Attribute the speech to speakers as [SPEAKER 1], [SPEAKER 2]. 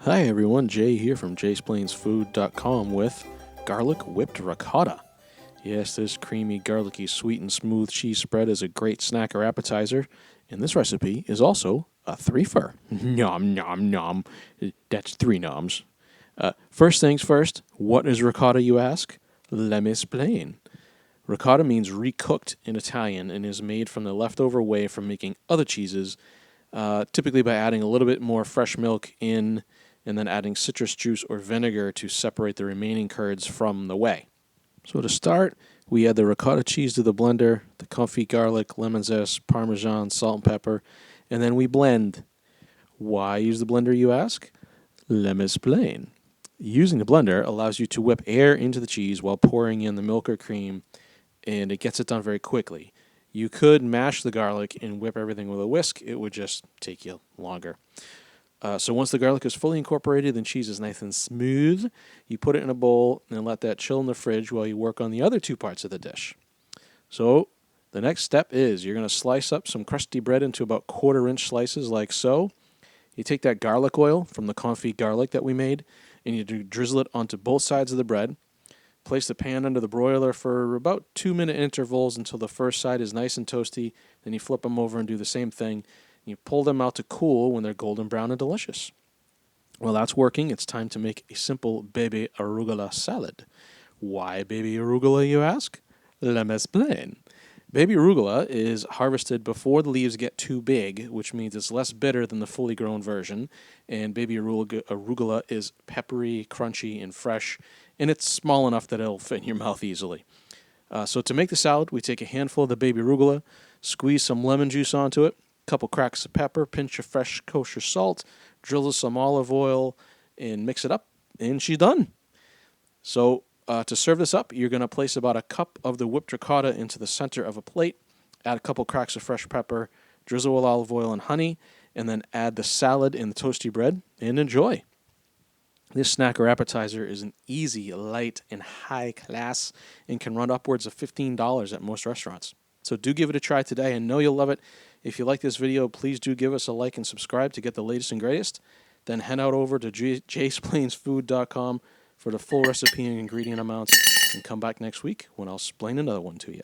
[SPEAKER 1] Hi everyone, Jay here from jaysplainsfood.com with garlic whipped ricotta. Yes, this creamy, garlicky, sweet, and smooth cheese spread is a great snack or appetizer, and this recipe is also a threefer. Nom nom nom. That's three noms. First things first, what is ricotta, you ask? Let me explain. Ricotta means recooked in Italian and is made from the leftover whey from making other cheeses, typically by adding a little bit more fresh milk in and then adding citrus juice or vinegar to separate the remaining curds from the whey. So to start, we add the ricotta cheese to the blender, the confit garlic, lemon zest, parmesan, salt and pepper, and then we blend. Why use the blender, you ask? Let me explain. Using the blender allows you to whip air into the cheese while pouring in the milk or cream, and it gets it done very quickly. You could mash the garlic and whip everything with a whisk. It would just take you longer. So once the garlic is fully incorporated and cheese is nice and smooth, you put it in a bowl and let that chill in the fridge while you work on the other two parts of the dish. So the next step is you're going to slice up some crusty bread into about quarter-inch slices like so. You take that garlic oil from the confit garlic that we made and you drizzle it onto both sides of the bread. Place the pan under the broiler for about 2-minute intervals until the first side is nice and toasty. Then you flip them over and do the same thing. You pull them out to cool when they're golden brown and delicious. While that's working, it's time to make a simple baby arugula salad. Why baby arugula, you ask? Let me explain. Baby arugula is harvested before the leaves get too big, which means it's less bitter than the fully grown version. And baby arugula is peppery, crunchy, and fresh, and it's small enough that it'll fit in your mouth easily. So to make the salad, we take a handful of the baby arugula, squeeze some lemon juice onto it, couple cracks of pepper, pinch of fresh kosher salt, drizzle some olive oil, and mix it up, and she's done. So to serve this up, you're going to place about a cup of the whipped ricotta into the center of a plate, add a couple cracks of fresh pepper, drizzle with olive oil and honey, and then add the salad and the toasty bread, and enjoy. This snack or appetizer is an easy, light, and high class and can run upwards of $15 at most restaurants. So do give it a try today. I know you'll love it. If you like this video, please do give us a like and subscribe to get the latest and greatest. Then head out over to jaysplainsfood.com for the full recipe and ingredient amounts, and come back next week when I'll explain another one to you.